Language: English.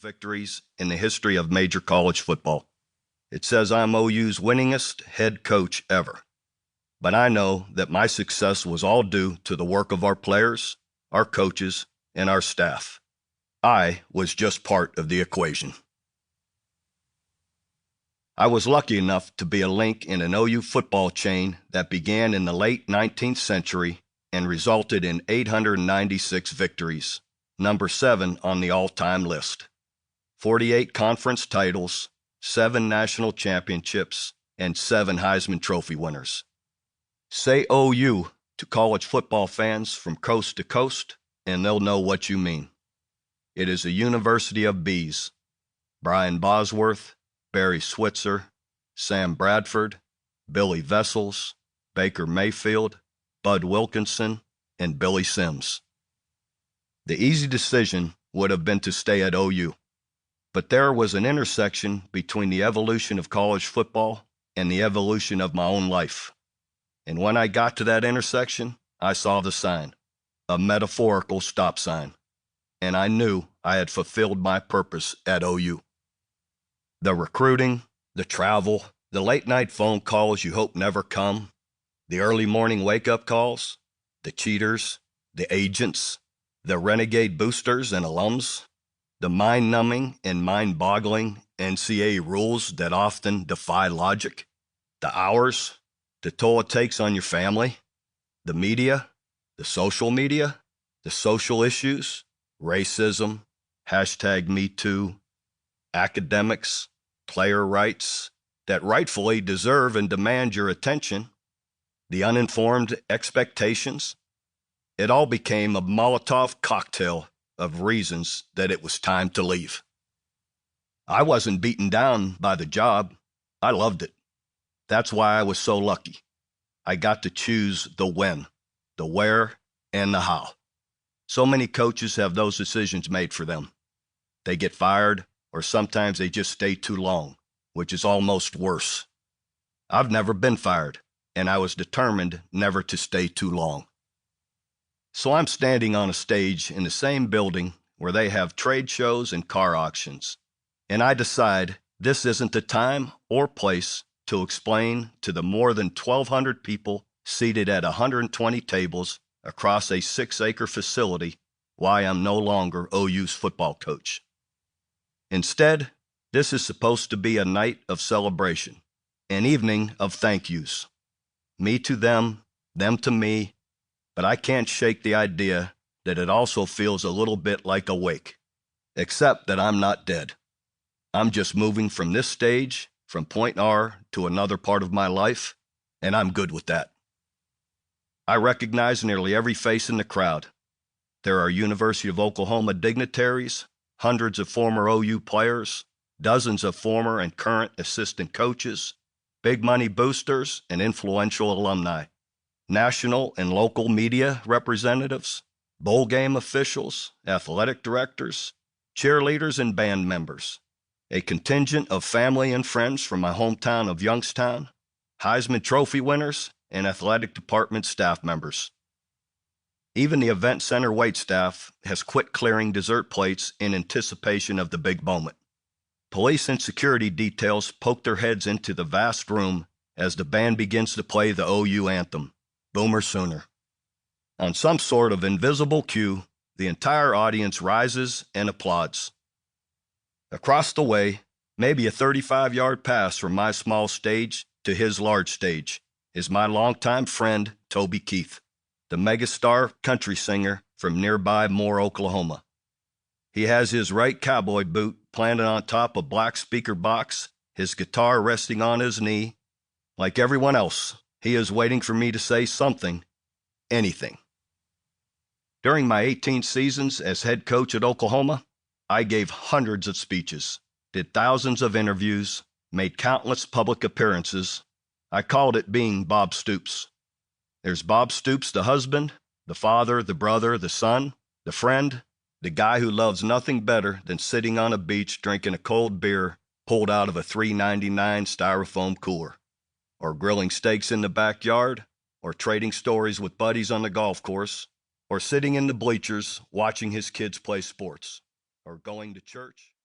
victories in the history of major college football. It says I'm OU's winningest head coach ever. But I know that my success was all due to the work of our players, our coaches, and our staff. I was just part of the equation. I was lucky enough to be a link in an OU football chain that began in the late 19th century and resulted in 896 victories, number 7 on the all-time list, 48 conference titles, 7 national championships, and 7 Heisman Trophy winners. Say OU to college football fans from coast to coast, and they'll know what you mean. It is a university of bees. Brian Bosworth, Barry Switzer, Sam Bradford, Billy Vessels, Baker Mayfield, Bud Wilkinson, and Billy Sims. The easy decision would have been to stay at OU, but there was an intersection between the evolution of college football and the evolution of my own life. And when I got to that intersection, I saw the sign, a metaphorical stop sign, and I knew I had fulfilled my purpose at OU. The recruiting, the travel, the late-night phone calls you hope never come, the early morning wake-up calls, the cheaters, the agents, the renegade boosters and alums, the mind-numbing and mind-boggling NCAA rules that often defy logic, the hours, the toll it takes on your family, the media, the social issues, racism, #MeToo, academics, player rights that rightfully deserve and demand your attention, the uninformed expectations. It all became a Molotov cocktail of reasons that it was time to leave. I wasn't beaten down by the job. I loved it. That's why I was so lucky. I got to choose the when, the where, and the how. So many coaches have those decisions made for them. They get fired, or sometimes they just stay too long, which is almost worse. I've never been fired, and I was determined never to stay too long. So I'm standing on a stage in the same building where they have trade shows and car auctions, and I decide this isn't the time or place to explain to the more than 1,200 people seated at 120 tables across a 6-acre facility why I'm no longer OU's football coach. Instead, this is supposed to be a night of celebration, an evening of thank yous. Me to them to me, but I can't shake the idea that it also feels a little bit like a wake, except that I'm not dead. I'm just moving from this stage, from point R to another part of my life, and I'm good with that. I recognize nearly every face in the crowd. There are University of Oklahoma dignitaries, hundreds of former OU players, dozens of former and current assistant coaches, big money boosters, and influential alumni, national and local media representatives, bowl game officials, athletic directors, cheerleaders, and band members, a contingent of family and friends from my hometown of Youngstown, Heisman Trophy winners, and athletic department staff members. Even the event center waitstaff has quit clearing dessert plates in anticipation of the big moment. Police and security details poke their heads into the vast room as the band begins to play the OU anthem, Boomer Sooner. On some sort of invisible cue, the entire audience rises and applauds. Across the way, maybe a 35-yard pass from my small stage to his large stage, is my longtime friend, Toby Keith, the megastar country singer from nearby Moore, Oklahoma. He has his right cowboy boot planted on top of a black speaker box, his guitar resting on his knee. Like everyone else, he is waiting for me to say something, anything. During my 18 seasons as head coach at Oklahoma, I gave hundreds of speeches, did thousands of interviews, made countless public appearances. I called it being Bob Stoops. There's Bob Stoops, the husband, the father, the brother, the son, the friend, the guy who loves nothing better than sitting on a beach drinking a cold beer pulled out of a $3.99 styrofoam cooler, or grilling steaks in the backyard, or trading stories with buddies on the golf course, or sitting in the bleachers watching his kids play sports, or going to church.